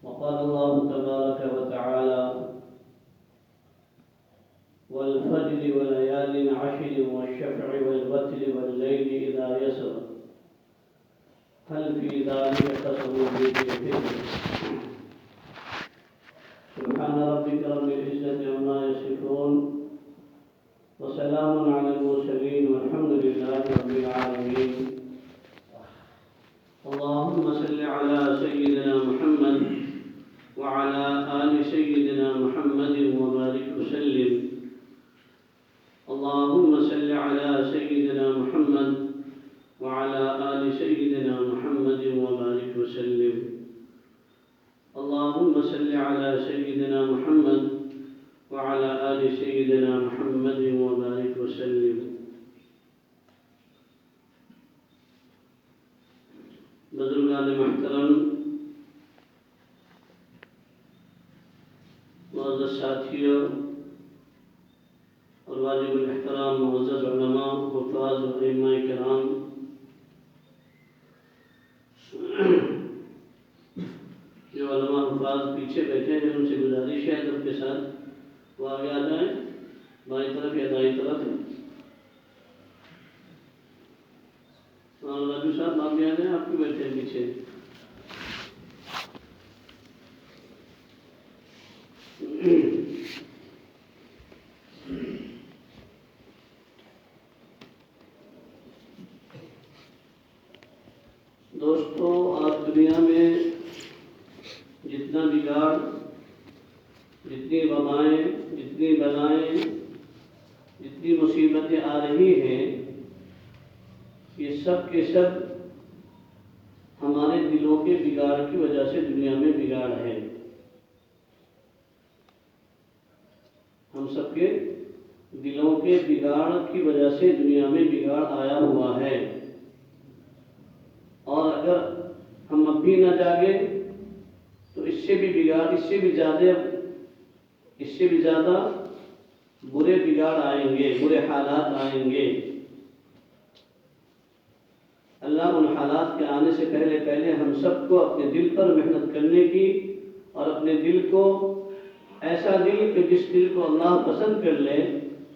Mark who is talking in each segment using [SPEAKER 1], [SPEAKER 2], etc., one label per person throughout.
[SPEAKER 1] وقال الله تبارك وتعالى: والفجر وليال عشر والشفع والوتر والليل إذا يسر هل في ذلك قسم ذي حجر. سبحان ربك رب العزة عما يصفون وسلام على المرسلين والحمد لله رب العالمين. اللهم صل على سيدنا محمد وعلى آل سيدنا محمد وبارك وسلم. اللهم صل على سيدنا محمد وعلى آل سيدنا محمد وبارك وسلم. اللهم صل على سيدنا محمد وعلى آل سيدنا محمد وبارك وسلم. بزرگان محترم، معزز ساتھیوں اور واجب الاحترام معزز علماء، حفاظ و ائمہ کرام، جو علماء حفاظ پیچھے بیٹھے ہیں ان سے گزارش ہے سب کے ساتھ وہ آگے آ جائیں، بائیں طرف یا دائیں طرف. راجو صاحب آپ بھی آ جائیں، آپ کیوں بیٹھے ہیں پیچھے؟ دوستو، آج دنیا میں جتنا بگاڑ، جتنی وبائیں، جتنی بلائیں، جتنی مصیبتیں آ رہی ہیں، یہ سب کے سب ہمارے دلوں کے بگاڑ کی وجہ سے دنیا میں بگاڑ ہے. ہم سب کے دلوں کے بگاڑ کی وجہ سے دنیا میں بگاڑ آیا ہوا ہے. اور اگر ہم اب بھی نہ جاگے تو اس سے بھی بگاڑ، اس سے بھی زیادہ برے بگاڑ آئیں گے، برے حالات آئیں گے. اللہ ان حالات کے آنے سے پہلے ہم سب کو اپنے دل پر محنت کرنے کی اور اپنے دل کو ایسا دل کہ جس دل کو اللہ پسند کر لے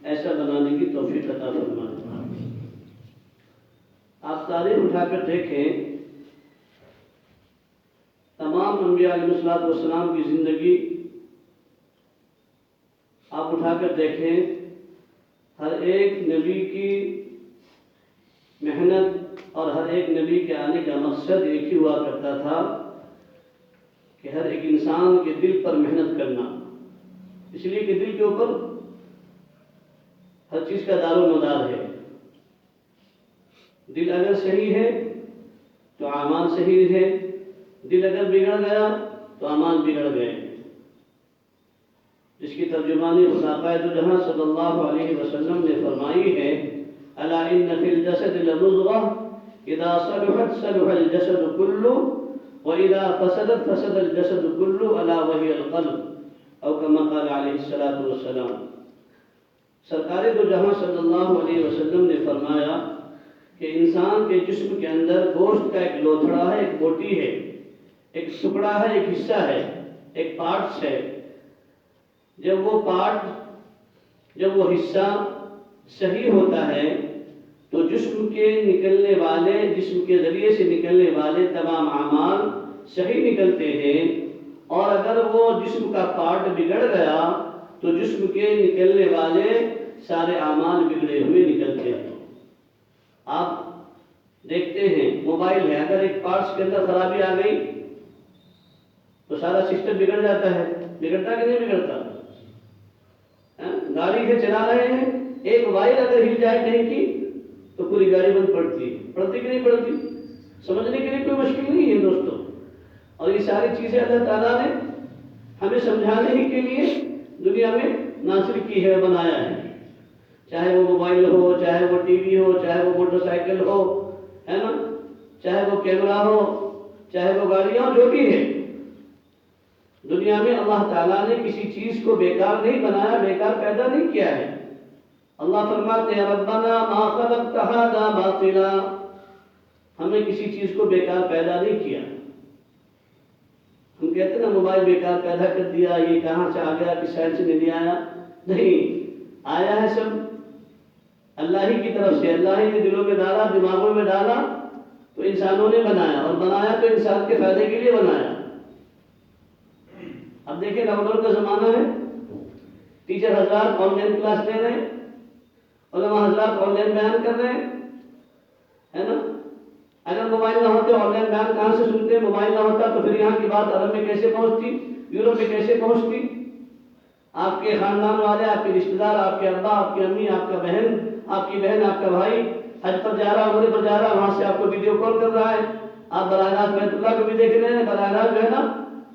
[SPEAKER 1] ایسا بنانے کی توفیق عطا فرمائے. آپ تاریخ اٹھا کر دیکھیں، تمام انبیاء علیہ السلام کی زندگی آپ اٹھا کر دیکھیں، ہر ایک نبی کی محنت اور ہر ایک نبی کے آنے کا مقصد ایک ہی ہوا کرتا تھا کہ ہر ایک انسان کے دل پر محنت کرنا. اس لیے کہ دل کے اوپر ہر چیز کا دار و مدار ہے. دل اگر صحیح ہے تو اعمال صحیح ہے، دل اگر بگڑ گیا تو اعمال بگڑ گئے. جس کی ترجمانی خدا قائد جہاں صلی اللہ علیہ وسلم نے فرمائی ہے: الا ان فی الجسد لمضغہ اذا صلحت صلح الجسد كله واذا فسدت فسد الجسد كله الا وهي القلب او كما قال علیہ الصلوۃ والسلام. سرکار دو جہاں صلی اللہ علیہ وسلم نے فرمایا کہ انسان کے جسم کے اندر گوشت کا ایک لوتھڑا ہے، ایک بوٹی ہے، ایک ٹکڑا ہے، ایک حصہ ہے، ایک پارٹس ہے. جب وہ حصہ صحیح ہوتا ہے تو جسم کے ذریعے سے نکلنے والے تمام اعمال صحیح نکلتے ہیں. اور اگر وہ جسم کا پارٹ بگڑ گیا تو جسم کے نکلنے والے سارے اعمال بگڑے ہوئے نکلتے ہیں. آپ دیکھتے ہیں موبائل ہے، اگر ایک پارٹس کے اندر خرابی آ گئی تو سارا سسٹم بگڑ جاتا ہے. بگڑتا کہ نہیں بگڑتا؟ گاڑی ہے، چلا رہے ہیں، ایک وائر اگر ہل جائے کہیں کی تو پوری گاڑی بند پڑتی کہ نہیں پڑتی؟ سمجھنے کے لیے کوئی مشکل نہیں ہے دوستوں. اور یہ ساری چیزیں اللہ تعالیٰ نے ہمیں سمجھانے ہی کے لیے دنیا میں نازل کی ہے، بنایا ہے. چاہے وہ موبائل ہو، چاہے وہ ٹی وی ہو، چاہے وہ موٹر سائیکل ہو، ہے نا، چاہے وہ کیمرہ ہو، چاہے وہ گاڑیاں ہو، جو بھی ہے دنیا میں اللہ تعالیٰ نے کسی چیز کو بیکار نہیں بنایا، بیکار پیدا نہیں کیا ہے. اللہ فرماتے ہیں: ربنا ما خلقت هذا باطلا. ہمیں کسی چیز کو بیکار پیدا نہیں کیا. ہم کہتے ہیں نا موبائل بیکار پیدا کر دیا، یہ کہاں سے آ گیا، کہ سائنس نے نہیں آیا، نہیں، آیا ہے سب اللہ ہی کی طرف سے، اللہ ہی نے دلوں میں ڈالا، دماغوں میں ڈالا، تو انسانوں نے بنایا، اور بنایا تو انسان کے فائدے کے لیے بنایا۔ اب دیکھیں لاک ڈاؤن کا زمانہ ہے، ٹیچر حضرات آن لائن کلاس لے رہے ہیں، علماء حضرات آن لائن بیان کر رہے ہیں، ہے نا؟ اگر موبائل نہ ہوتے آن لائن بیان کہاں سے سنتے؟ موبائل نہ ہوتا تو پھر یہاں کی بات عرب میں کیسے پہنچتی، یورپ میں کیسے پہنچتی؟ آپ کے خاندان والے، آپ کے رشتہ دار، آپ کے ابا، آپ کی امی، آپ کا بہن، آپ کی بہن، آپ کا بھائی حج پر جا رہا، عمرے پر جا رہا، وہاں سے آپ کو ویڈیو کال کر رہا ہے، آپ براہ راست بیت اللہ کو بھی دیکھ رہے ہیں، براہ راست جو ہے نا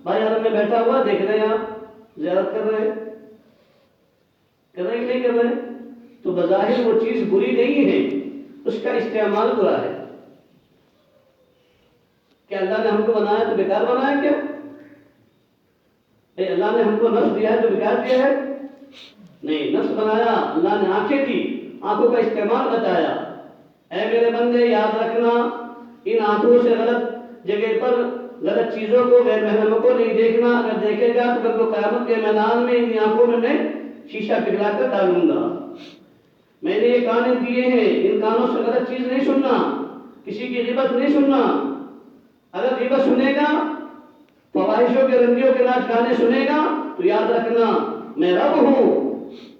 [SPEAKER 1] بھائی عرب میں بیٹھا ہوا دیکھ رہے ہیں، آپ زیارت کر رہے ہیں، کر رہے ہیں کہ نہیں کر رہے ہیں؟ تو بظاہر وہ چیز بری نہیں ہے، اس کا استعمال برا ہے۔ کیا اللہ نے ہم کو بنایا تو بیکار بنایا کیا؟ اللہ نے ہم کو نفس دیا ہے تو بیکار دیا ہے؟ نہیں، نفس بنایا، اللہ نے آنکھیں دی، آنکھوں کا استعمال بتایا۔ اے میرے بندے یاد رکھنا، ان آنکھوں سے غلط جگہ پر غلط چیزوں کو، غیر محرموں کو نہیں دیکھنا، اگر دیکھے گا تو کل کو قیامت کے میدان میں ان آنکھوں میں شیشہ پگھلا کر ڈالوں گا۔ میں نے یہ کان دیے ہیں، ان کانوں سے غلط چیز نہیں سننا، کسی کی غیبت نہیں سننا۔ اگر غیبت سنے گا، فواحشوں کے، رنگیوں کے ناچ گانے سنے گا، تو یاد رکھنا میں رب ہوں،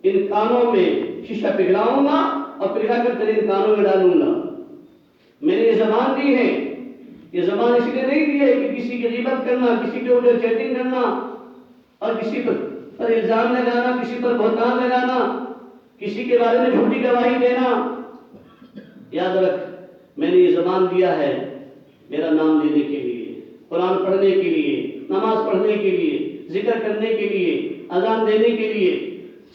[SPEAKER 1] ان کانوں میں شیشہ پگھلاؤں گا اور پگھلا کر تیرے ان کانوں میں ڈالوں گا۔ میں نے یہ زبان دی ہے، یہ زبان اس لیے نہیں دی ہے کہ کسی کی غیبت کرنا، کسی کے اوپر چیٹنگ کرنا، اور کسی پر الزام لگانا، کسی پر بہتان لگانا، کسی کے بارے میں جھوٹی گواہی دینا۔ یاد رکھ، میں نے یہ زبان دیا ہے میرا نام لینے کے لیے، قرآن پڑھنے کے لیے، نماز پڑھنے کے لیے، ذکر کرنے کے لیے، اذان دینے کے لیے،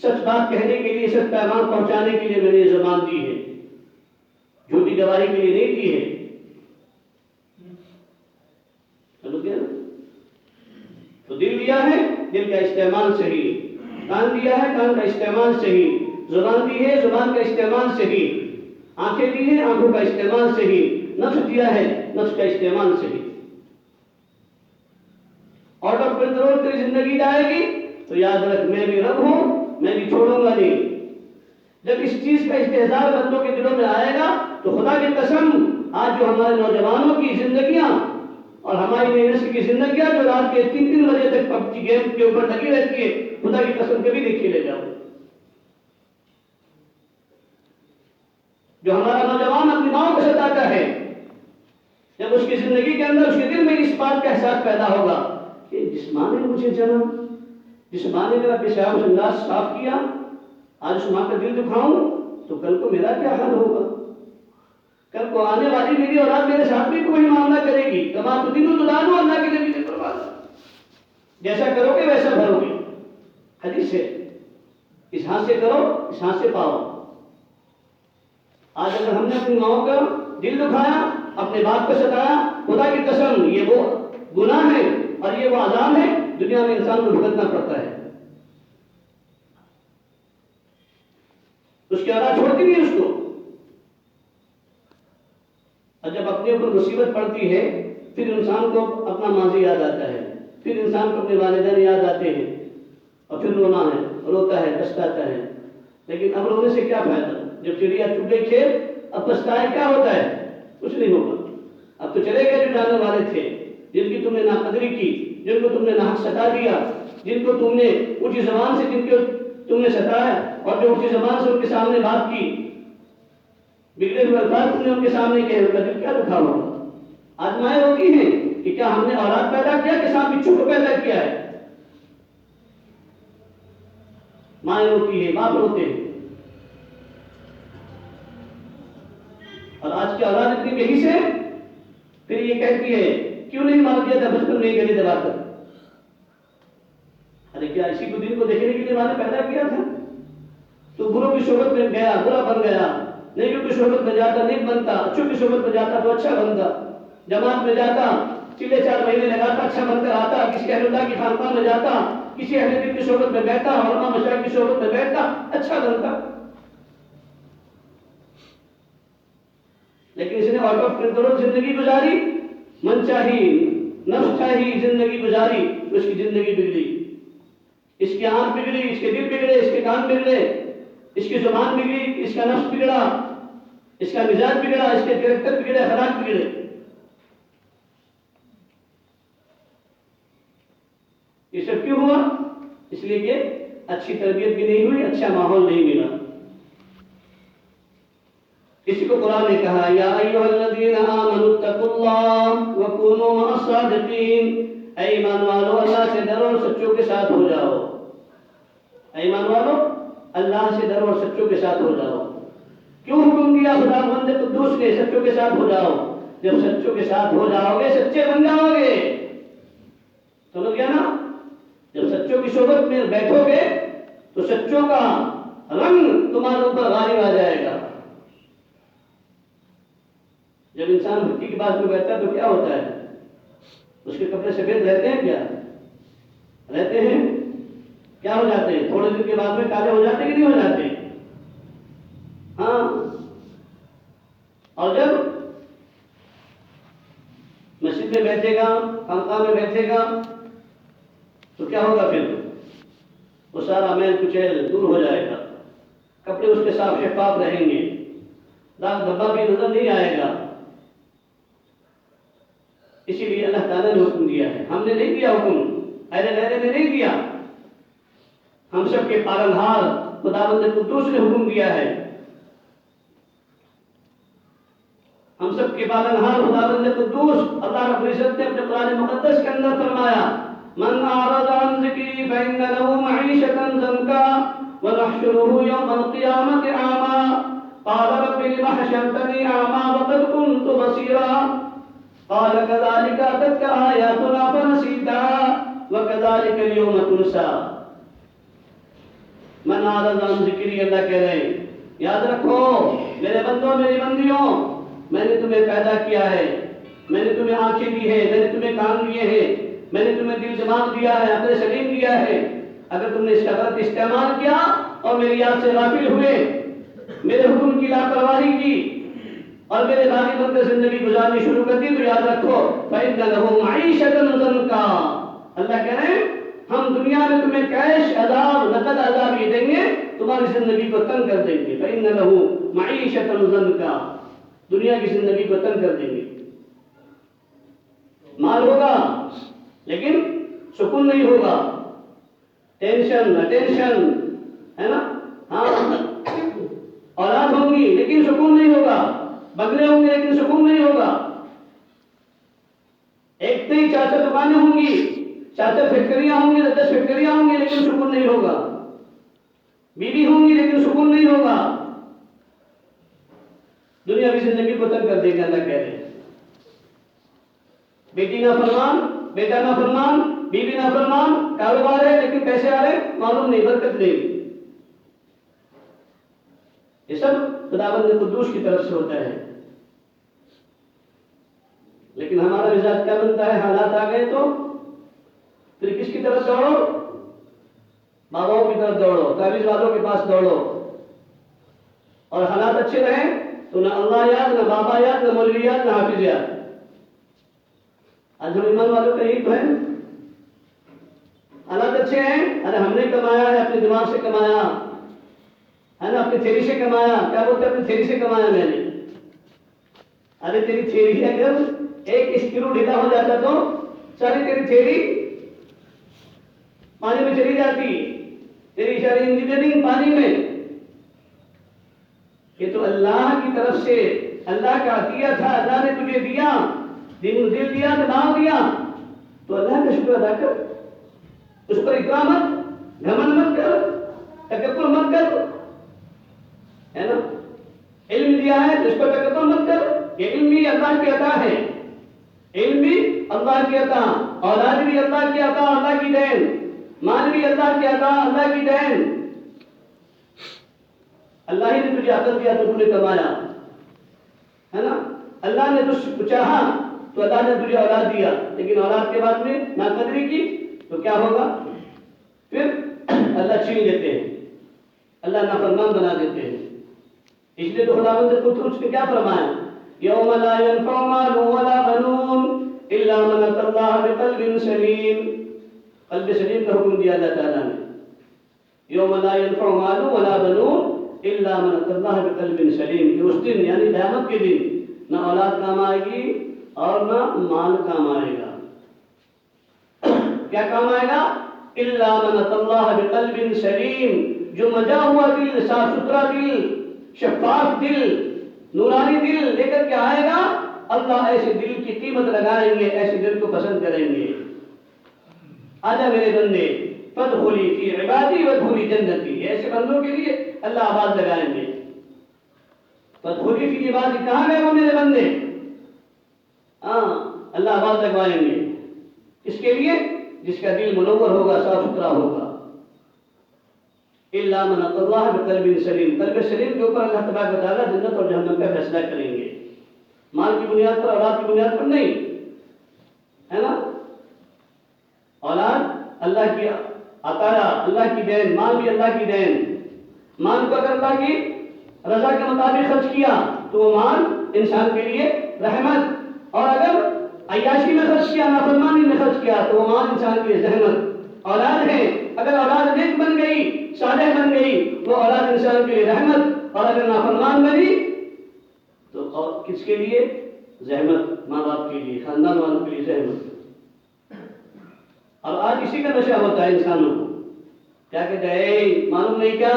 [SPEAKER 1] سچ بات کہنے کے لیے، سچ پیغام پہنچانے کے لیے میں نے یہ زبان دی ہے، جھوٹی گواہی کے لیے نہیں دی ہے۔ چلو کیا نا؟ تو دل دیا ہے، دل کا استعمال صحیح، کان دیا ہے، کان کا استعمال صحیح، زبان دی ہے، زبان کا استعمال صحیح، آنکھیں دی ہیں، آنکھوں کا استعمال صحیح، نفس دیا ہے، نفس کا استعمال صحیح۔ آؤٹ آف کنٹرول تیری زندگی جائے گی تو یاد رکھ میں بھی رب ہوں، میں بھی چھوڑوں گا نہیں۔ جب اس چیز کا استحضار بندوں کے دلوں میں آئے گا تو خدا کی قسم، آج جو ہمارے نوجوانوں کی زندگیاں اور ہماری نئی نسل کی زندگیاں جو رات کے 3 بجے تک پب جی گیم کے اوپر لگی رہتی ہے، خدا کی قسم کبھی نہیں کھیلے جاؤ۔ جو ہمارا نوجوان اپنی ماں کو ستاتا ہے، جب اس کی زندگی کے اندر، اس کے دل میں اس بات کا احساس پیدا ہوگا کہ جس ماں نے مجھے جنم، جس ماں نے میرا پیشاب انداز صاف کیا، آج اس ماں کا دل دکھاؤں تو کل کو میرا کیا حال ہوگا؟ کل کو آنے والی میری اولاد میرے ساتھ بھی کوئی معاملہ کرے گی، کما تو دن تو دانو، اللہ کے نبی نے فرمایا جیسا کرو گے ویسا بھرو گے، حدیث ہے، اس ہاتھ سے کرو اس ہاتھ سے پاؤ۔ آج اگر ہم نے اپنی ماں کا دل دکھایا، اپنے باپ کو ستایا، خدا کی قسم یہ وہ گناہ ہے اور یہ وہ عذاب ہے دنیا میں انسان کو بھگتنا پڑتا ہے۔ اس کی اولاد چھوڑتی نہیں اس کو، اور جب اپنے اوپر مصیبت پڑتی ہے پھر انسان کو اپنا ماضی یاد آتا ہے، پھر انسان کو اپنے والدین یاد آتے ہیں، اور پھر رونا ہے، روتا ہے، پچھتاتا ہے۔ لیکن اب رونے سے کیا فائدہ؟ جب چڑیا چھوٹ گئی کھیت، اب پچھتائے کیا ہوتا ہے؟ کچھ نہیں ہوگا۔ اب تو چلے گئے جو جانے والے تھے، جن کی تم نے ناقدری کی، جن کو تم نے ناحق ستا دیا، جن کو تم نے اونچی زبان سے، جن کو تم نے ستایا، اور جو اونچی زبان سے ان کے سامنے بات کی، بگڑے ہوئے الفاظ تم نے ان کے سامنے کہے، ان کا دل کیا دکھا ہوگا؟ آزمائیں ہوتی ہیں کہ کیا ہم نے اولاد پیدا کیا کہ سانپ بچھو کو پیدا کیا ہے؟ مائیں روتی ہے، باپ روتے ہیں، اور آج کی اولاد اتنی بے حس ہے، پھر یہ کہتی ہے کیوں نہیں مار دیا تھا بچپن میں گلی دبا کر؟ ارے کیا اسی کو دن کو دیکھنے کے لیے ماں نے پیدا کیا تھا؟ تو بروں کی صحبت میں گیا برا بن گیا، نیکیوں کی صحبت میں جاتا نیک بنتا، اچھوں کی صحبت میں جاتا تو اچھا بنتا، جماعت میں جاتا، 3-4 مہینے لگاتا، اچھا بن کر آتا، کسی اہل اللہ کی خانقاہ میں جاتا، کسی اہل دین کی صحبت میں بیٹھتا، علماء مشائخ کی صحبت میں بیٹھتا، اچھا بنتا۔ لیکن اس نے آؤٹ آف کنٹرول زندگی گزاری، من چاہی، نفس چاہے ہی زندگی گزاری اس کی زندگی بگڑی، اس کی آنکھ بگڑی، اس کے دل بگڑے، اس کے کان بگڑے، اس کی زبان بگڑی، اس کا نفس بگڑا، اس کا مزاج بگڑا، اس کے کریکٹر بگڑے، اخلاق بگڑے۔ یہ سب کیوں ہوا؟ اس لیے کہ اچھی تربیت بھی نہیں ہوئی، اچھا ماحول نہیں ملا۔ اسی کو قرآن نے کہا یا ایھا الذین آمنوا اتقوا اللہ وکونوا مع الصادقین، اے ایمان والو اللہ سے ڈرو اور سچوں کے ساتھ ہو جاؤ۔ اے ایمان والو اللہ سے ڈرو اور سچوں کے ساتھ ہو جاؤ۔ کیوں حکم دیا خدا بند قدوس نے سچوں کے ساتھ ہو جاؤ؟ جب سچوں کے ساتھ ہو جاؤ گے سچے بن جاؤ گے، سمجھ گیا نا؟ جب سچوں کی صحبت میں بیٹھو گے تو سچوں کا رنگ تمہارے اوپر غالب آ جائے گا۔ جب انسان بھٹی کے پاس میں بیٹھتا ہے تو کیا ہوتا ہے؟ اس کے کپڑے سفید رہتے ہیں کیا؟ رہتے ہیں؟ کیا ہو جاتے ہیں؟ تھوڑے دن کے بعد میں کالے ہو جاتے ہیں کہ نہیں ہو جاتے؟ ہاں۔ اور جب مسجد میں بیٹھے گا، خانقاہ میں بیٹھے گا تو کیا ہوگا پھر؟ وہ سارا میل کچیل دور ہو جائے گا، کپڑے اس کے صاف شفاف رہیں گے، داغ دھبا بھی نظر نہیں آئے گا۔ اسی لیے اللہ تعالیٰ نے حکم دیا ہے، ہم نے نہیں دیا حکم، اہل غیرے نے نہیں دیا، ہم سب کے پالنہار خداوند قدوس نے حکم دیا ہے۔ ہم سب کے پالنہار خداوند قدوس اللہ رب العزت نے اپنے قرآن مقدس کے اندر فرمایا من اعرض عن ذکری فإن له معیشة ضنکا ونحشره یوم القیامة اعمی قال رب لم حشرتنی اعمی وقد كنت بصیرا قال كذلك أتتك آياتنا فنسيتها وكذلك اليوم تنسى۔ من اعرض عن ذکری، اللہ کہہ رہے ہیں یاد رکھو میرے بندوں میری بندیوں، میں نے تمہیں پیدا کیا ہے، میں نے تمہیں آنکھیں دی ہے، میں نے تمہیں کان دیے ہیں، میں نے تمہیں دل دماغ دیا ہے، عقل سلیم دیا ہے۔ اگر تم نے اس کا غلط استعمال کیا اور میری یاد سے غافل ہوئے، میرے حکم کی لاپرواہی کی اور میرے باقی بندے زندگی گزارنی شروع کر دی تو یاد رکھو فإن له معیشة ضنکا، اللہ کہہ رہے ہیں ہم دنیا میں تمہیں کیش عذاب نقد عذاب یہ دیں گے، تمہاری زندگی کو تنگ کر دیں گے۔ فإن له معیشة ضنکا، دنیا کی زندگی کو تنگ کر دیں گے، مال ہوگا لیکن سکون نہیں ہوگا، ٹینشن اٹینشن ہے نا، ہاں اولاد ہوں گی لیکن سکون نہیں ہوگا، بنگلے ہوں گے لیکن سکون نہیں ہوگا، ایک نہیں 4 دکانیں ہوں گی، 4 فیکٹریاں ہوں گی، 10 فیکٹریاں ہوں گی لیکن سکون نہیں ہوگا، بیوی ہوں گی لیکن سکون نہیں ہوگا، دنیا کی زندگی کو تنگ کر دے گا۔ اللہ کہہ رہے ہیں بیٹی نافرمان، بیٹا نافرمان، بیوی نافرمان، کاروبار ہے لیکن پیسے آ رہے معلوم نہیں، برکت نہیں، یہ سب خداوند قدوس کی طرف سے ہوتا ہے۔ لیکن ہمارا مزاج کیا بنتا ہے؟ حالات آ گئے تو پھر کس کی طرف دوڑو؟ باباؤں کی طرف دوڑو، تعویذ والوں کے پاس دوڑو، اور حالات اچھے رہیں تو نہ اللہ یاد، نہ بابا یاد، نہ مولوی یاد، نہ حافظ یاد۔ آج ہم ایمان والوں کا یہی تو ہے، حالات اچھے ہیں، ارے ہم نے کمایا ہے، اپنے دماغ سے کمایا ہے نا، اپنی تھیری سے کمایا، کیا بولتے ہیں اپنی تھیری سے کمایا میں نے، ارے تیری تھیری اگر ایک اسکرو ڈھیلا ہو جاتا تو ساری تیری تھیری پانی میں چلی جاتی، تیری ساری انجینئرنگ پانی میں۔ یہ تو اللہ کی طرف سے اللہ کا عطیہ تھا، اللہ نے تجھے دیا، دل دیا، دماغ دیا، تو اللہ کا شکر ادا کر، اس پر اکرام مت، گھمنڈ مت کر، تکبر مت کر، ہے نا، علم دیا ہے تو اس پر تکبر مت کر، یہ علم بھی اللہ کی عطا ہے، علم بھی اللہ کی عطا، اولاد بھی اللہ کی عطا، اللہ کی دین، مال بھی اللہ کی عطا، اللہ کی دین، اللہ ہی نے تجھے عقل دیا تو تم نے کمایا، ہے نا، اللہ نے تجھ سے چاہا تو اللہ نے تجھے اولاد دیا، لیکن اولاد کے بعد میں ناقدری کی تو کیا ہوگا؟ پھر اللہ چھین لیتے ہیں، اللہ نافرمان بنا دیتے ہیں۔ اس لیے تو خداوند قدوس نے کیا فرمایا؟ یوم لا ينفع مال ولا بنون الا من اتى الله بقلب سلیم، قلب سلیم کا حکم دیا اللہ تعالیٰ نے. یوم لا ينفع مال ولا بنون الا من اتى الله بقلب سلیم، کہ اس دن یعنی قیامت کے دن نہ اولاد کام آئے گی اور نہ مال کام آئے گا. کیا کام آئے گا؟ الا من اتى الله بقلب سلیم، جو مجا ہوا دل، صاف ستھرا دل، شفاف دل، نورانی دل لے کر کے آئے گا. اللہ ایسے دل کی قیمت لگائیں گے، ایسے دل کو پسند کریں گے. آجا میرے بندے فادخلی فی عبادی وادخلی جنتی، ایسے بندوں کے لیے اللہ آواز لگائیں گے. فادخلی فی عبادی، کہاں گئے وہ میرے بندے؟ اللہ آواز لگوائیں گے. اس کے لیے جس کا دل منور ہوگا، صاف ستھرا ہوگا. الا من اتى الله بقلب سلیم، قلب سلیم کے اوپر اللہ تبارک و تعالیٰ جنت اور جہنم کا فیصلہ کریں گے. مال کی بنیاد پر، اولاد کی بنیاد پر نہیں، ہے نا. اولاد اللہ کی عطا، اللہ کی دین، مال بھی اللہ کی دین. مال کو اگر اللہ کی رضا کے مطابق خرچ کیا تو وہ مال انسان کے لیے رحمت، اور اگر عیاشی میں خرچ کیا، نافرمانی میں خرچ کیا تو وہ مال انسان کے لیے زحمت. اولاد ہے، اگر اولاد نیک بن گئی، صالح بن گئی، وہ اولاد انسان کے لیے رحمت، اور اگر نافرمان بنی تو اور کس کے لیے زحمت؟ ماں باپ کے لیے، خاندان والوں کے لیے زحمت. اور آج اسی کا نشہ ہوتا ہے انسانوں کو. کیا کہتے ہیں؟ معلوم نہیں کیا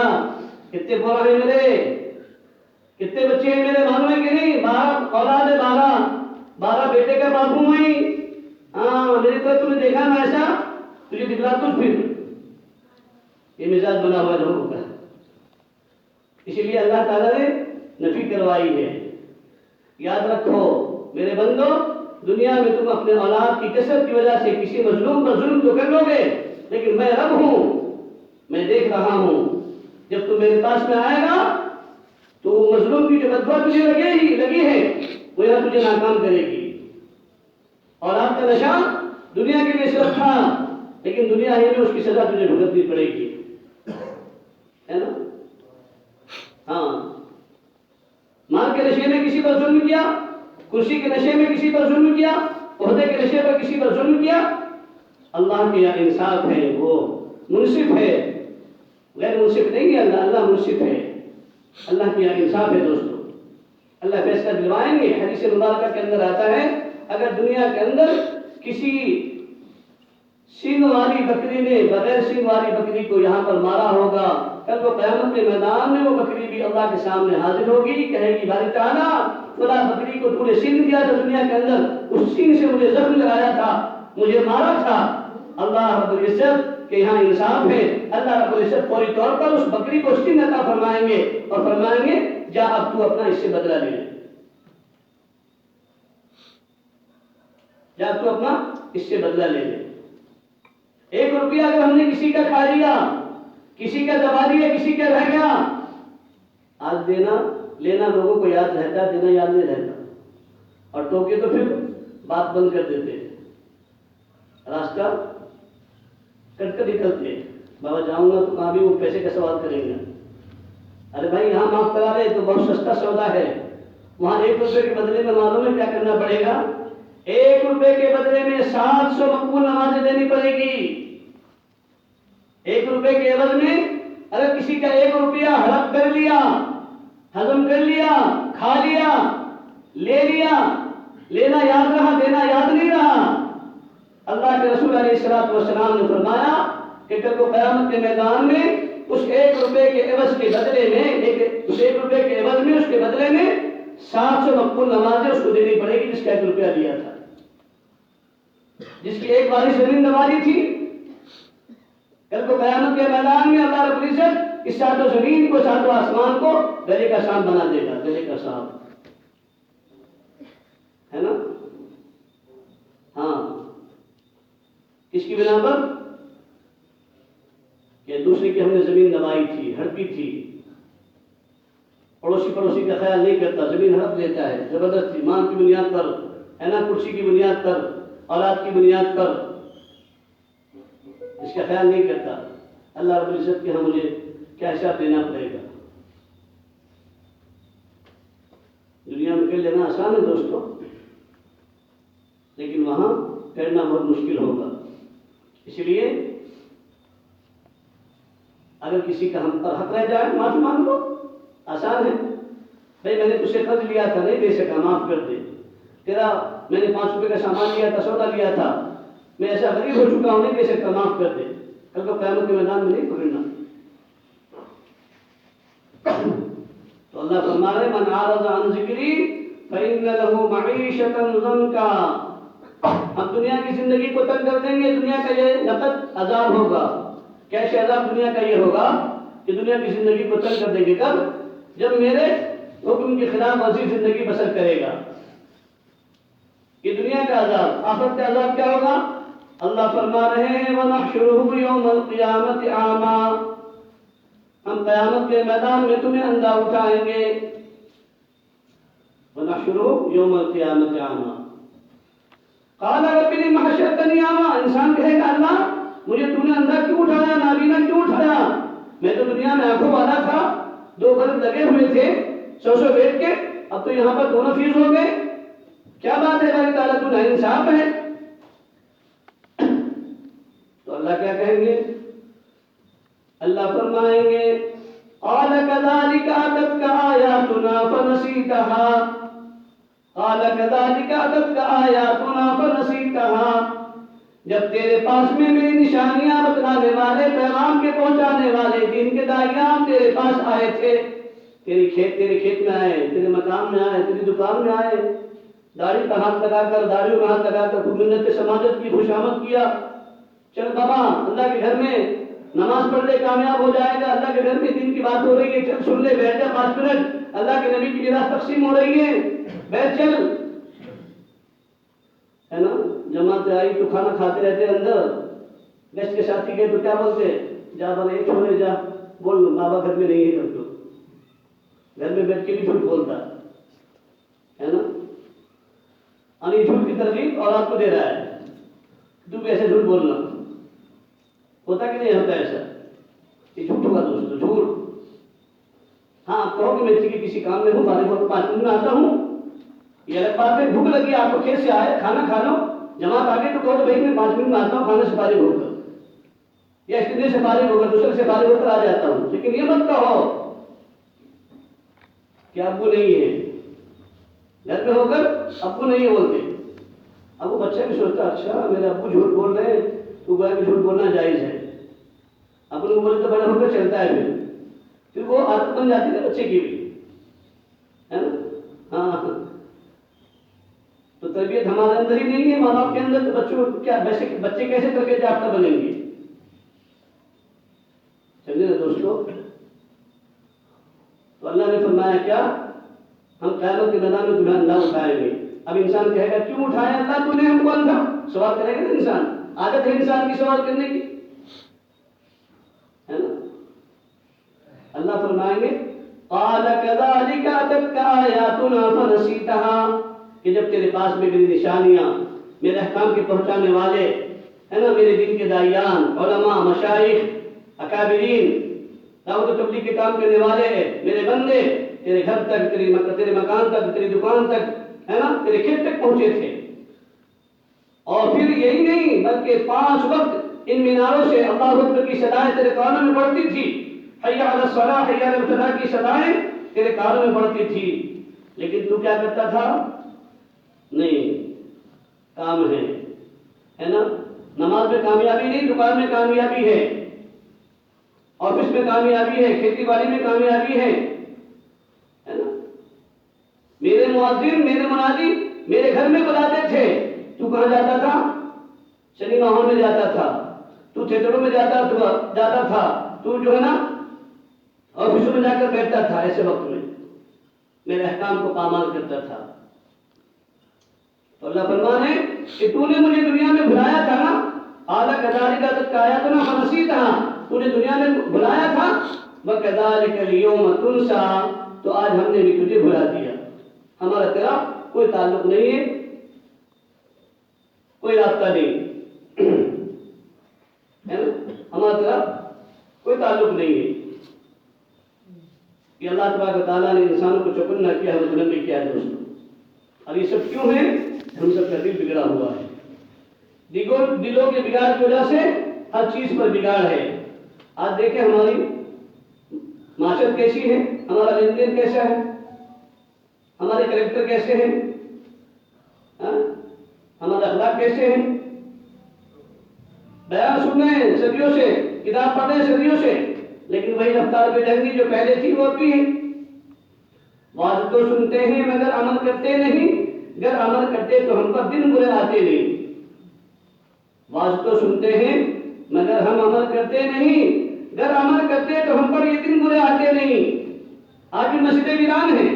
[SPEAKER 1] کتنے پورا ہیں میرے، کتنے بچے ہیں میرے، معلوم ہے کہ نہیں؟ 12 اولاد ہے، 12 بیٹے کا باپ ہوں میں. میری طرف تم نے دیکھا نا ایسا، تجھے دکھلا کچھ پھر. یہ مزاج بنا ہوا لوگوں کا. اسی لیے اللہ تعالیٰ نے نفی کروائی ہے. یاد رکھو میرے بندو، دنیا میں تم اپنے اولاد کی کثرت کی وجہ سے کسی مظلوم پر ظلم تو کر لو گے، لیکن میں رب ہوں، میں دیکھ رہا ہوں. جب تم میرے پاس میں آئے گا تو مظلوم کی جو بددعا تجھے لگی ہے وہ یہاں تجھے ناکام کرے گی. اولاد کا نشہ دنیا کے لیے صرف تھا، لیکن دنیا ہی میں اس کی سزا تجھے بھگتنی پڑے گی، ہے نا. ہاں، مال کے نشے میں کسی پر ظلم کیا، کرسی کے نشے میں کسی پر ظلم کیا، عہدے کے نشے پر کسی پر ظلم کیا، اللہ کے یہاں انصاف ہے، وہ منصف ہے، غیر منصف نہیں ہے. اللہ منصف ہے، اللہ کے یہاں انصاف ہے. دوستو اللہ فیصلہ دلوائیں گے. حدیث مبارکہ کے اندر آتا ہے اگر دنیا کے اندر کسی سینگ والی بکری نے بغیر سینگ والی بکری کو یہاں پر مارا ہوگا، کل وہ قیامت کے میدان میں وہ بکری بھی اللہ کے سامنے حاضر ہوگی، کہے گی باری تعالیٰ فلاں بکری کو تو نے سینگ دیا تھا دنیا کے اندر، اس سینگ سے مجھے زخم لگایا تھا، مجھے مارا تھا. اللہ رب العزت کے یہاں انصاف ہے. اللہ رب العزت فوری طور پر اس بکری کو سینگ عطا فرمائیں گے اور فرمائیں گے جا اب تو اپنا اس سے بدلہ لے لے، جا تو اپنا اس سے بدلہ لے لے. 1 روپیہ اگر ہم نے کسی کا کھا لیا، کسی کا دبا دیا، کسی کا رہ گیا، آج دینا لینا لوگوں کو یاد رہتا، دینا یاد نہیں رہتا. اور ٹوکے تو پھر بات بند کر دیتے، راستہ کٹ کر نکلتے. بابا جاؤں گا تو کہاں بھی وہ پیسے کا سوال کریں گے. ارے بھائی یہاں معاف کرا رہے تو بہت سستا سودا ہے، وہاں 1 روپے کے بدلے میں معلوم ہے کیا کرنا پڑے گا؟ 1 روپے کے بدلے میں 700 مقبول نمازیں دینی پڑے گی. 1 روپے کے عوض میں اگر کسی کا 1 روپیہ ہڑپ کر لیا، ہضم کر لیا، کھا لیا، لے لیا، لینا یاد رہا، دینا یاد نہیں رہا، اللہ کے رسول علیہ الصلوۃ والسلام نے فرمایا کہ کل کو قیامت کے میدان میں اس 1 روپے کے عوض کے بدلے میں اس 1 روپے کے عوض میں اس کے بدلے میں 700 مقبول نمازیں اس کو دینی پڑے گی جس کا 1 روپیہ دیا تھا، جس کی 1 واری زمین دبالی تھی. کل کو قیامت کے میدان میں اللہ رب العزت اس 7 زمین کو 7 آسمان کو گلے کا سانپ بنا دے گا، گلے کا سانپ، ہے نا. ہاں، کس کی بنا پر؟ کہ دوسرے کی ہم نے زمین دبائی تھی، ہڑپی تھی. پڑوسی کا خیال نہیں کرتا، زمین ہڑپ لیتا ہے زبردستی، مال کی بنیاد پر، ہے نا، کرسی کی بنیاد پر، اولاد کی بنیاد پر، اس کا خیال نہیں کرتا. اللہ رب العزت کے ہاں مجھے کیا حساب دینا پڑے گا؟ دنیا میں کر لینا آسان ہے دوستو، لیکن وہاں پھیرنا بہت مشکل ہوگا. اس لیے اگر کسی کا ہم پر حق رہ جائے معافی مانگ لو، آسان ہے. بھائی میں نے تجھ سے قرض لیا تھا، نہیں دے سکا، معاف کر دے. تیرا میں نے 5 روپے کا سامان لیا تھا، سودا لیا تھا، میں ایسا غریب ہو چکا ہوں، نہیں دے سکتا، معاف کر دے. کل کو قیامت کے میدان میں نہیں پکڑنا. تو اللہ فرما رہے من اعرض عن ذکری فإن له معیشة ضنکا. ہم دنیا کی زندگی کو تنگ کر دیں گے. دنیا کا یہ نقد عذاب ہوگا. کیسے عذاب دنیا کا یہ ہوگا کہ دنیا کی زندگی کو تنگ کر دیں گے. کب؟ جب میرے حکم کے خلاف ورزی زندگی بسر کرے گا. یہ دنیا کا عذاب. آخرت کا عذاب کیا ہوگا؟ اللہ فرما رہے ہیں وَنَحْشُرُهُ يَوْمَ الْقِيَامَةِ أَعْمَى. ہم قیامت کے میدان میں تمہیں اندھا اٹھائیں گے. وَنَحْشُرُهُ يَوْمَ الْقِيَامَةِ أَعْمَى. قَالَ رَبِّ لِمَ حَشَرْتَنِي أَعْمَى. انسان کہے گا اللہ مجھے تو نے اندھا کیوں اٹھایا، نابینا کیوں اٹھایا؟ میں تو دنیا میں آنکھوں والا تھا، 2 بلب لگے ہوئے تھے 100 بیٹھ کے، اب تو یہاں پر دونوں فیس ہو گئے. کیا بات ہے بھائی تعالیٰ، تو ناانصاف ہے. تو اللہ کیا کہیں گے؟ اللہ فرمائیں گے قال كذلك أتتك آياتنا فنسيتها. قال كذلك أتتك آياتنا فنسيتها. جب تیرے پاس میں میری نشانیاں بتلانے والے، پیغام کے پہنچانے والے، دین کے داعیان تیرے پاس آئے تھے، تیرے کھیت میں آئے، تیرے مکان میں آئے، تیری دکان میں آئے، داڑھی پر ہاتھ لگا کر، داڑھیوں میں ہاتھ لگا کر خوب منت سماجت کی، خوشامد کیا. چل بابا اللہ کے گھر میں نماز پڑھ لے، کامیاب ہو جائے گا. اللہ کے گھر میں دین کی بات ہو رہی ہے، چل سن لے، بیٹھ جا 5 منٹ. اللہ کے نبی کی میراث تقسیم ہو رہی ہے، بیٹھ چل. ہے نا؟ جماعت آئی تو کھانا کھاتے رہتے اندر، گیسٹ کے ساتھی گئے تو کیا بولتے؟ جا بنا ایک چھوڑے جا، بول لو بابا گھر میں نہیں ہے. کر تو گھر میں بیٹھ کے بھی جھوٹ بولتا ہے نا. یعنی جھوٹ کی ترغیب اور آپ کو دے رہا ہے، تو بھی ایسے جھوٹ بولنا. ہوتا کہ نہیں ہوتا ایسا؟ یہ جھوٹ ہوگا دوستو، جھوٹ. ہاں آپ کہو کہ میں کسی کام میں ہوں، 5 منٹ میں آتا ہوں، یہ الگ بات ہے. بھوک لگی آپ کو، کھیت سے آئے، کھانا کھا لو، جماعت آگے تو کہو تو بھائی میں 5 منٹ میں آتا ہوں، کھانا سے فارغ ہو کر، یا استدے سے فارغ ہو کر، دوسرے سے فارغ ہو کر آ جاتا ہوں. لیکن یہ مت کہو کہ ابو نہیں ہے، گھر پہ ہو کر ابو نہیں ہے بولتے. اب وہ بچہ بھی سوچتا اچھا میرے ابو جھوٹ بول رہے ہیں تو گویا کہ جھوٹ بولنا جائز ہے. ابو نے بولے تو بڑا ہو کر چلتا ہے. پھر وہ عادت بن جاتی ہے بچے کی بھی، ہے نا. ہاں تو تربیت ہمارے اندر ہی نہیں ہے، ماں باپ کے اندر، تو بچوں کیا بچے کیسے تربیت یافتہ بنیں گے؟ سمجھے نا دوستو. تو اللہ نے فرمایا کیا؟ ہم قیامت کے میدان میں تمہیں اندھا اٹھائیں گے. اب انسان کہے گا کیوں اٹھایا اللہ تو نے ہم کو اندھا؟ سوال کرے گا نا انسان، عادت ہے انسان کی سوال کرنے کی، ہے نا. اللہ فرمائیں گے قال كذلك أتتك آياتنا فنسيتها. کہ جب تیرے پاس میں میری نشانیاں، میرے احکام کے پہنچانے والے، ہے نا، میرے دین کے داعیان، علماء، مشائخ، اکابرین، دعوت و تبلیغ کے کام کرنے والے، میرے بندے تیرے گھر تک، تیرے مکان تک، تیری دکان تک، ہے نا، تیرے کھیت تک پہنچے تھے. اور پھر یہی نہیں بلکہ 5 وقت ان میناروں سے اللہ اکبر کی صدائیں تیرے کانوں میں پڑتی تھی. حی علی الصلاۃ، حی علی الفلاح کی صدائیں تیرے کانوں میں پڑتی تھی. لیکن تو کیا کرتا تھا؟ نہیں، کام ہے نا. نماز میں کامیابی نہیں، دکان میں کامیابی ہے، آفس میں کامیابی ہے، کھیتی باڑی میں کامیابی ہے نا. میرے مؤذن، میرے منادی میرے گھر میں بلاتے تھے، تو کہاں جاتا تھا؟ سنیما ہال میں جاتا تھا، تو تھیٹروں میں جاتا تھا، تو جو ہے نا آفسوں میں جا کر بیٹھتا تھا. ایسے وقت میں میرے احکام کو پامال کرتا تھا. تو اللہ فرمانے کہ تو نے مجھے دنیا میں بلایا تھا نا، اعلیٰ کذالک اتتک آیاتنا فنسیتها، تو نے دنیا میں بلایا تھا، وکذالک اليوم تنسیٰ، تو آج ہم نے بھی تجھے بلا دیا. ہمارا تیرا کوئی تعلق نہیں ہے، کوئی رابطہ نہیں ہے نا، ہمارا تیرا کوئی تعلق نہیں ہے. کہ اللہ تبارک و تعالیٰ نے انسانوں کو چوکنا کیا ہے، مجنبی کیا ہے دوستوں. اور یہ سب کیوں ہے؟ ہم سب کا دل بگڑا ہوا ہے. دلوں کے بگاڑ کی وجہ سے ہر چیز پر بگاڑ ہے. آج دیکھیں ہماری معاشرت کیسی ہے، ہمارا لین دین کیسا ہے، ہمارے کریکٹر کیسے ہیں، ہمارے اخلاق کیسے ہیں. بیان سن رہے ہیں صدیوں سے، کتاب پڑھ رہے ہیں صدیوں سے، لیکن وہی رفتار بے ڈھنگی جو پہلے تھی وہ بھی ہے. واضح تو سنتے ہیں مگر عمل کرتے نہیں، اگر عمل کرتے تو ہم پر دن برے آتے نہیں. واضح تو سنتے ہیں مگر ہم عمل کرتے نہیں، اگر عمل کرتے تو ہم پر یہ دن برے آتے نہیں. آج بھی مسجدیں ویران ہیں.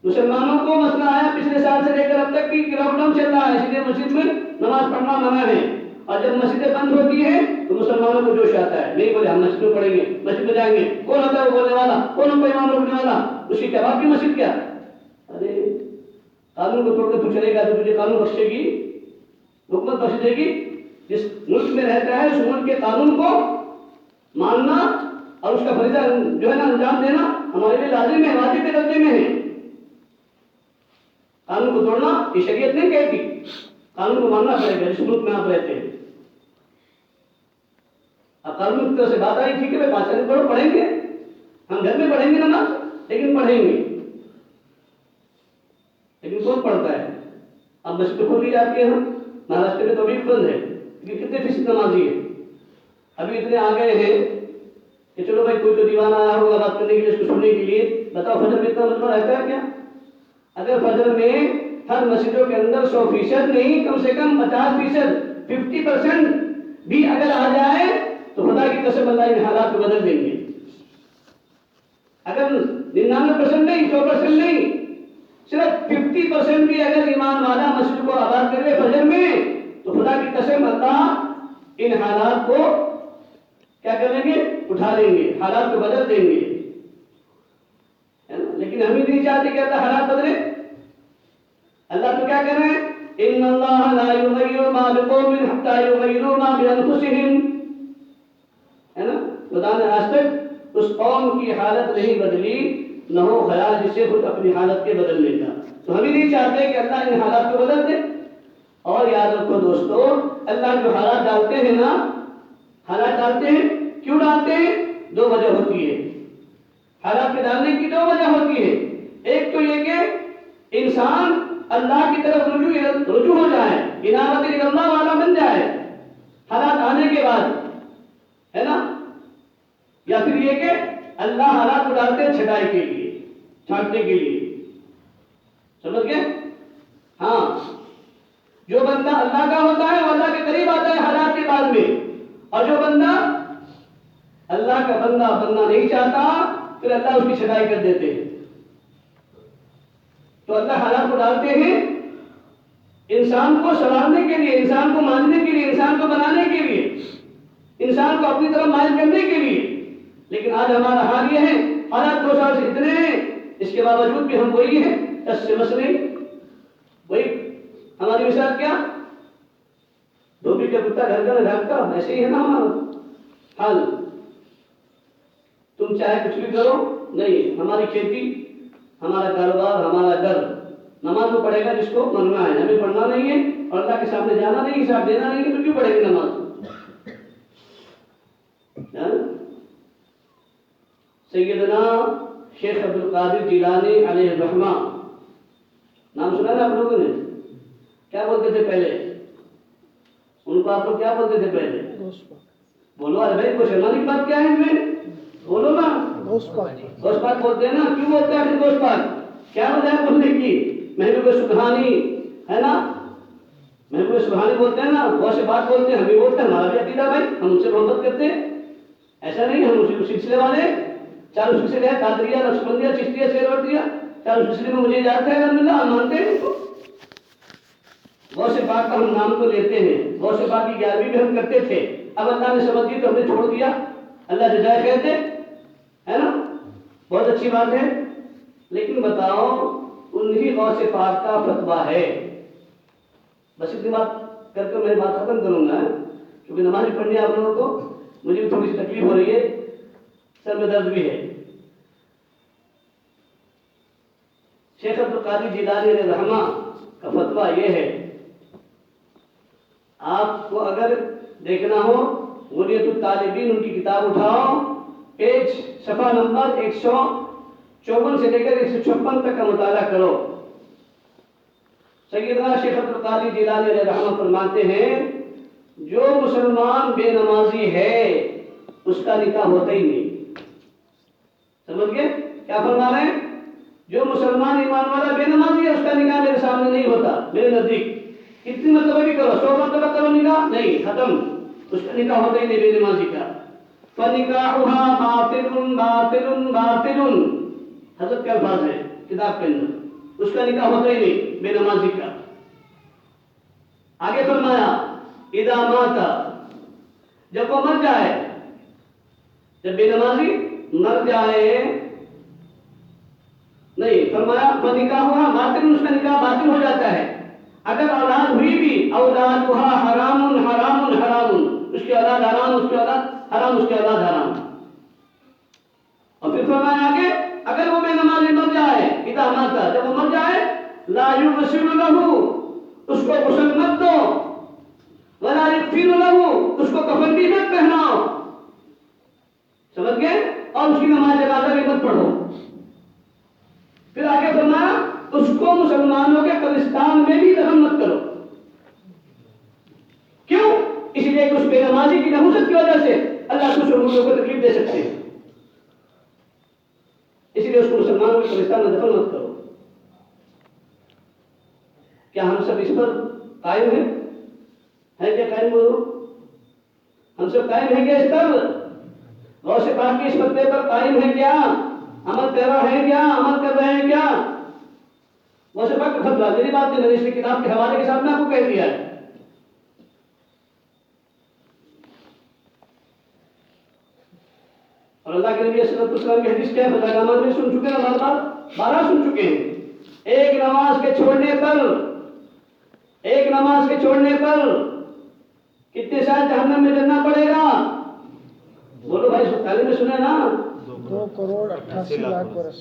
[SPEAKER 1] مسلمانوں کو مسئلہ آیا پچھلے سال سے لے کر اب تک کی لاک ڈاؤن چل رہا ہے، اس لیے مسجد میں نماز پڑھنا منع ہے. اور جب مسجدیں بند ہوتی ہیں تو مسلمانوں کو جوش آتا ہے، نہیں بولے ہم مسجد میں پڑھیں گے، مسجد میں جائیں گے. کون ہوتا ہے وہ بولنے والا، کون ہوتا ہے امام روکنے والا، اس کی کیا بات کی مسجد کیا. ارے قانون کو توڑ کے تو چلے گا تو تجھے قانون بخشے گی، حکومت بخش دے گی. جس ملک میں رہتا ہے اس ملک کے قانون کو ماننا اور اس کا فریضہ جو ہے نا انجام دینا ہمارے لیے لازم ہے، واجب کے درجے میں ہے. قانون کو توڑنا یہ شریعت نہیں کہتی، قانون کو ماننا پڑے گا جس ملک میں آپ رہتے ہیں. اب قانون کی طرف سے بات آئی تھی کہ 5 دن پڑھو، پڑھیں گے ہم گھر میں پڑھیں گے نماز، لیکن پڑھیں گے. لیکن کون پڑھتا ہے؟ اب مسجد کھول دی جاتی ہے. مہاراشٹر میں تو ابھی بند ہے، کتنے فیصد نمازی ہے. ابھی اتنے آ گئے ہیں کہ چلو بھائی کوئی تو دیوانہ آیا ہوگا بات کرنے کے لیے، اس کو سننے کے لیے. بتاؤ فجر میں اتنا مطلب رہتا ہے کیا؟ اگر فجر میں ہر مسجدوں کے اندر 100% نہیں، کم سے کم 50%، 50% بھی اگر آ جائے تو خدا کی قسم اللہ ان حالات کو بدل دیں گے. اگر 99% نہیں، 100% نہیں، صرف 50% بھی اگر ایمان والا مسجد کو آباد کر لے فجر میں تو خدا کی قسم اللہ ان حالات کو کیا کریں گے؟ اٹھا لیں گے، حالات کو بدل دیں گے. لیکن ہم ہی نہیں چاہتے کہ اللہ حالات بدلے. اللہ تو کیا کر رہے ہیں؟ ان اللہ لا یغیر ما بقوم حتى یغیروا ما بانفسهم. ہے نا؟ خدا نے آج تک اس قوم کی حالت نہیں بدلی، نہ ہو خیال جسے خود اپنی حالت کے بدلنے کا. تو ہم ہی نہیں چاہتے کہ اللہ ان حالات کو بدل دے. اور یاد رکھو دوستو، اللہ جو حالات ڈالتے ہیں نا، حالات ڈالتے ہیں، کیوں ڈالتے ہیں؟ 2 وجہ ہوتی ہے. حالات کے ڈالنے کی 2 وجہ ہوتی ہے. ایک تو یہ کہ انسان اللہ کی طرف رجوع ہو جائے، انابت اللہ والا بن جائے حالات آنے کے بعد، ہے نا. یا پھر یہ کہ اللہ حالات کو ڈالتے ہیں چھٹائی کے لیے، چھانٹنے کے لیے. سمجھ گئے؟ ہاں، جو بندہ اللہ کا ہوتا ہے وہ اللہ کے قریب آتا ہے حالات کے بعد میں، اور جو بندہ اللہ کا بندہ بننا نہیں چاہتا پھر اللہ اس کی چھٹائی کر دیتے ہیں. تو اللہ حالات کو ڈالتے ہیں انسان کو سنوارنے کے لیے، انسان کو ماننے کے لیے، انسان کو بنانے کے لیے، انسان کو اپنی طرف مائل کرنے کے لیے. لیکن آج ہمارا حال یہ ہے، حالات 2 سال سے اتنے ہیں، اس کے باوجود بھی ہم وہی ہیں، ٹس سے مس نہیں. وہی ہماری مثال کیا؟ دھوبی کا کتا گھر کا ڈھانکتا، ایسے ہی ہے نا ہمارا حال. تم چاہے کچھ بھی کرو، نہیں، ہماری کھیتی، ہمارا کاروبار، ہمارا گھر. نماز وہ پڑھے گا جس کو مرنا ہے، ہمیں پڑھنا نہیں ہے اور اللہ کے سامنے جانا نہیں، حساب دینا نہیں ہے، تو کیوں پڑھے گی نماز؟ سیدنا شیخ عبد القادر جیلانی علیہ الرحمہ، نام سنا نا آپ لوگوں نے؟ کیا بولتے تھے پہلے ان کو؟ آپ لوگ کیا بولتے تھے پہلے؟ بولو. ارے بھائی کوئی شرمانے کی بات کیا ہے ان میں؟ بولو نا. دوست پاک بولتے ہیں نا. کیوں بولتے ہیں دوست پاک؟ کیا وجہ ہے بولنے کی؟ محبوب سبحانی ہے نا، محبوب سبحانی بولتے ہیں نا، بہت سے بات بولتے ہیں، ہم بھی بولتے ہیں، ہمارا بھی عقیدہ بھائی، ہم ان سے محبت کرتے ہیں. ایسا نہیں ہم اسی سلسلے والے، چاروں سلسلے ہیں، قادریہ، نقشبندیہ، چشتیہ، سہروردیہ، چاروں سلسلے میں مجھے یاد ہے الحمدللہ، ہم مانتے ہیں ان کو. بہت سے بات کا ہم نام تو لیتے ہیں، بہت سے بات کی 11ویں بھی ہم کرتے تھے، اب اللہ نے سمجھ دی تو ہم نے چھوڑ دیا. اللہ جزائے خیر دے، ہے نا، بہت اچھی بات ہے. لیکن بتاؤ انہی غوث پاک کا فتویٰ ہے. بس اتنی بات کر کے میں بات ختم کروں گا، کیونکہ نماز پڑھنی ہے آپ لوگوں کو. مجھے بھی تھوڑی سی تکلیف ہو رہی ہے، سر میں درد بھی ہے. شیخ عبد القادر جیلانی علیہ الرحمہ کا فتویٰ یہ ہے، آپ کو اگر دیکھنا ہو غنیۃ الطالبین ان کی کتاب اٹھاؤ، پیج صفحہ نمبر 154 سے لے کر 156 تک کا مطالعہ کرو۔ سیدنا شیخ عبد القادر جیلانی علیہ رحمہ فرماتے ہیں جو مسلمان بے نمازی ہے اس کا نکاح ہوتا ہی نہیں۔ سمجھ گئے کیا فرما رہے ہیں؟ جو مسلمان ایمان والا بے نمازی ہے اس کا نکاح میرے سامنے نہیں ہوتا، میرے نزدیک کتنی مرتبہ بھی کرو، 100 مرتبہ کرو نکاح نہیں، ختم، اس کا نکاح ہوتا ہی نہیں بے نمازی کا۔ فَنِكَاحُهَا بَاطِلٌ بَاطِلٌ بَاطِلٌ، حضرت کے الفاظ ہے کتاب کے اندر، اس کا نکاح ہوتا ہی نہیں بے نمازی کا۔ آگے فرمایا اِذَا مَاتَ، جب وہ مر جائے، جب بے نمازی مر جائے، نہیں فرمایا فَنِكَاحُهَا بَاطِلٌ، اس کا نکاح باطل ہو جاتا ہے۔ اگر اولاد ہوئی بھی اولادها حرام حرام حرام، اس کی اولاد حرام، اس کی اولاد حرام، اس کی اولاد حرام۔ اور پھر فرمایا آگے اگر وہ بے نمازی مر جائے، اذا مات، جب وہ مر جائے، لا یغسل له، اس کو غسل مت دو، ولا یکفن له، اس کو کفن بھی مت پہناؤ، سمجھ گئے، اور اس کی نماز جنازہ بھی مت پڑھو۔ پھر آگے فرمایا اس کو مسلمانوں کے قبرستان میں بھی دفن مت کرو۔ کیوں؟ اس لیے کہ اس بے نمازی کی نحوست کی وجہ سے اللہ کچھ لوگوں کو تکلیف دے سکتے ہیں، اس لیے اس کو مسلمانوں کے قبرستان میں دفن مت کرو۔ کیا ہم سب اس پر قائم ہیں کیا قائم بولو؟ ہم سب قائم ہیں کیا اس پر؟ غوث پاک کی اس فتوے پر قائم ہے کیا؟ عمل کر رہا ہے کیا؟ عمل کر رہے ہیں کیا؟ غوث پاک کا فتویٰ، میری بات نہیں، میں نے اس کتاب کے حوالے کے ساتھ میں آپ کو کہہ دیا ہے۔ اور اللہ کے نبی صلی اللہ علیہ وسلم کی حدیث کیا ہے؟ بارہ میں سن چکے ہیں، بارہ سن چکے ہیں۔ ایک نماز کے چھوڑنے پر، ایک نماز کے چھوڑنے پر کتنے سال جہنم میں جلنا پڑے گا؟ بولو بھائی، پہلے میں سنے نا،
[SPEAKER 2] 2,88,00,000 برس۔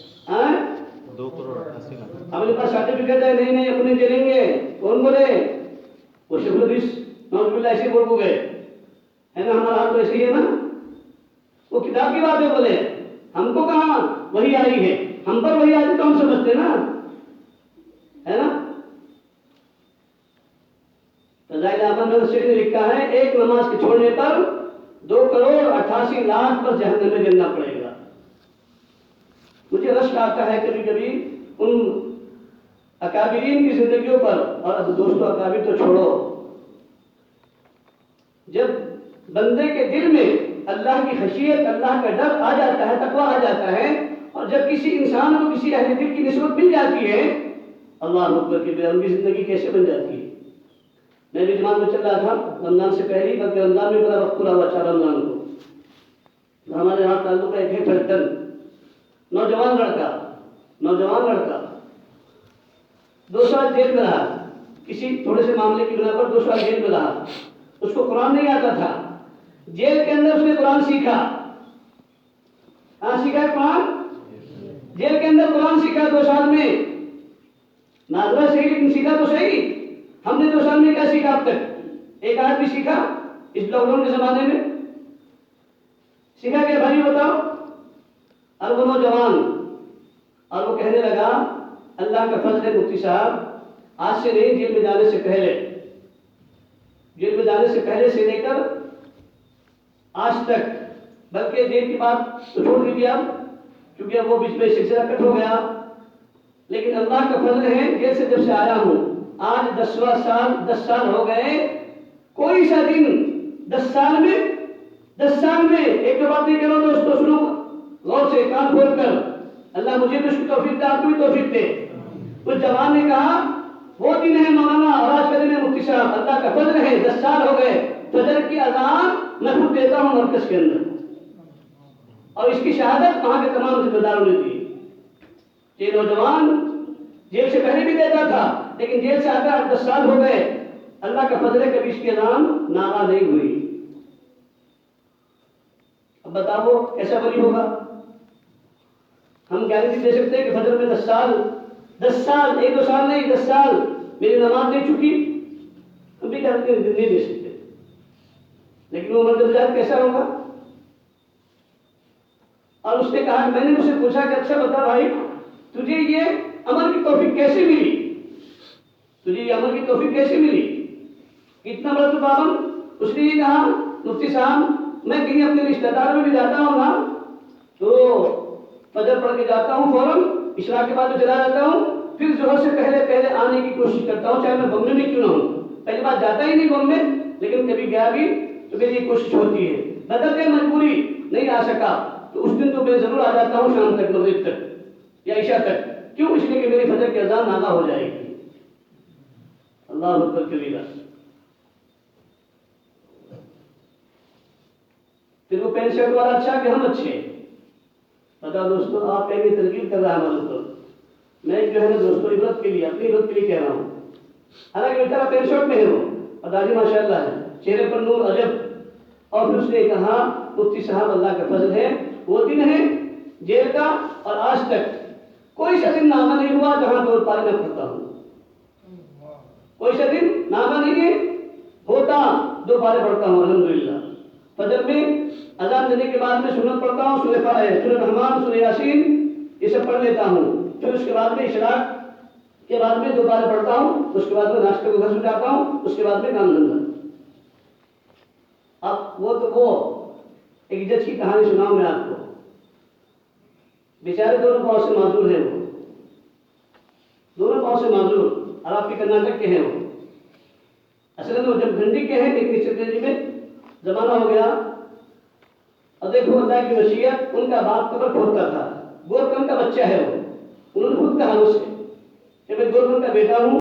[SPEAKER 3] 2,88,00,000۔
[SPEAKER 1] ہمارے پاس سرٹیفکیٹ ہے، نہیں نہیں اپنے جلیں گے، کون بولے؟ وہ شیخ الحدیث نعوذ باللہ ایسے بول کو گئے ہے نا، ہمارا حال تو ایسے ہی ہے نا، وہ کتاب کی باتیں بولے، ہم کو کہاں وہی آئی ہے، ہم پر وہی آئی تو ہم سمجھتے نا، ہے نا۔ فضائل اعمال میں شیخ نے لکھا ہے ایک نماز کے چھوڑنے پر 2,88,00,000 پر جہنم میں جلنا پڑے گا۔ مجھے رشک آتا ہے کبھی کبھی ان اکابرین کی زندگیوں پر، اور اب دوستوں اکابر تو چھوڑو، جب بندے کے دل میں اللہ کی خشیت، اللہ کا ڈر آ جاتا ہے، تقویٰ آ جاتا ہے، اور جب کسی انسان کو کسی اہل دل کی نسبت مل جاتی ہے، اللہ اکبر کی ان کی زندگی کیسے بن جاتی ہے۔ میں بھی جماعت میں چل رہا تھا رمضان سے پہلے، بلکہ رمضان میں بڑا وقت پورا ہوا 4 رمضان کو، ہمارے یہاں تعلق ہے ایک فلٹن، نوجوان لڑکا 2 سال جیل میں رہا، کسی تھوڑے سے معاملے کی بنا پر 2 سال جیل میں رہا، اس کو قرآن نہیں آتا تھا، جیل کے اندر اس نے قرآن سیکھا۔ کہاں سیکھا ہے قرآن؟ جیل کے اندر قرآن سیکھا 2 سال میں، ناظرہ صحیح لیکن سیکھا تو صحیح۔ ہم نے 2 سال میں کیا سیکھا اب تک؟ ایک آیت بھی سیکھا اس لاک ڈاؤن کے زمانے میں؟ سیکھا کیا بھائی بتاؤ؟ اور وہ نوجوان، اور وہ کہنے لگا اللہ کا فضل ہے مفتی صاحب، آج سے نہیں، جیل میں جانے سے پہلے سے لے کر آج تک، بلکہ جیل کی بات تو چھوڑ دیجیے اب، کیونکہ اب وہ بیچ میں سلسلہ کٹ ہو گیا، لیکن اللہ کا فضل ہے جیل سے جب سے آیا ہوں آج 10واں سال، 10 سال ہو گئے، کوئی سا دن 10 سال میں ایک بات نہیں کرو دوستو، سنو غور سے، کان کھول کر، اللہ مجھے بھی اس کی توفیق دے، آپ کو بھی توفیق دے۔ اس جوان نے کہا وہ دن ہے مولانا، اور آج کا دن ہے مفتی صاحب، اللہ کا فضل ہے 10 سال ہو گئے، فجر کی اذان میں خود دیتا ہوں مرکز کے اندر، اور اس کی شہادت وہاں کے تمام ذمہ داروں نے دی۔ یہ نوجوان جیل سے پہلے بھی دیتا تھا، لیکن جیل سے آ کر 10 سال ہو گئے، اللہ کا فضل ہے کبھی اس کی اذان ناغا نہیں ہوئی۔ اب بتاؤ کیسا ولی ہوگا؟ ہم گارنٹی دے سکتے ہیں کہ فجر میں 10 سال، 10 سال، 1-2 سال نہیں، 10 سال میری نماز نہیں چکی، ہم بھی کہتے ہیں نہیں دے سکتے، لیکن وہ مرد بجات کیسا ہوگا؟ اور اس نے کہا، میں نے اسے پوچھا کہ اچھا بتا بھائی، تجھے یہ عمل کی توفیق کیسے ملی؟ تجھے یہ عمل کی توفیق کیسے ملی؟ کتنا بڑا تو پابند؟ اس نے یہ کہا، مفتی صاحب میں کہیں اپنے رشتہ دار میں بھی جاتا ہوں نا تو فجر پڑھ کے جاتا ہوں، فوراً عشاء کے بعد میں چلا جاتا ہوں، پھر ظہر سے پہلے پہلے آنے کی کوشش کرتا ہوں، چاہے میں بمبے میں کیوں نہ ہوں۔ پہلی بات جاتا ہی نہیں بمبے، لیکن کبھی گیا بھی تو میری یہ کوشش ہوتی ہے، بدل گئی مجبوری نہیں آ سکا تو اس دن تو میں ضرور آ جاتا ہوں شام تک، مغرب تک یا عشاء تک، کیوں؟ اس لیے کہ میری فجر کی اذان آگاہ ہو جائے گی۔ اللہ اکبر کبیرہ۔ پھر وہ پینٹ شرٹ والا اچھا کہ ہم اچھے؟ پتا دوستو، آپ کہیں گے ترغیب کر رہا ہے ہمارے اوپر، میں جو ہے نا دوستو عبرت کے لیے، اپنی عبرت کے لیے کہہ رہا ہوں۔ حالانکہ بیچارہ پینٹ شرٹ میں ہے وہ، اور داڑھی ماشاء اللہ ہے، چہرے پر نور عجب۔ اور پھر اس نے کہا، مفتی صاحب اللہ کا فضل ہے، وہ دن ہے جیل کا اور آج تک کوئی سا دن نامہ نہیں ہوا جہاں 2 پارے میں پڑھتا ہوں، کوئی سا دن نامہ نہیں ہے ہوتا 2 پارے پڑھتا ہوں الحمدللہ۔ فجر میں اذان دینے کے بعد میں سنت پڑھتا ہوں، سورہ رحمان، سورہ یاسین، یہ سب پڑھ لیتا ہوں۔ پھر اس کے بعد میں اشراق کے بعد میں 2 پارے پڑھتا ہوں، اس کے بعد میں ناشتے کو گھر سے جاتا ہوں، اس کے بعد میں کام دھندا۔ اب وہ ایک جج کی کہانی سناؤں میں آپ کو، بیچارے دونوں پاؤں سے معذور ہیں، وہ دونوں پاؤں سے معذور، اور آپ کے کرناٹک کے ہیں وہ، اصل میں وہ جب گھنٹی کے ہیں، لیکن اس سے میں زمانہ ہو گیا۔ اور دیکھو اللہ کی مشیت، ان کا باپ قبر کھودتا تھا، گورکھنڈ کا بچہ ہے وہ، انہوں نے خود کہا مجھ سے کہ میں گورکھنڈ کا بیٹا ہوں،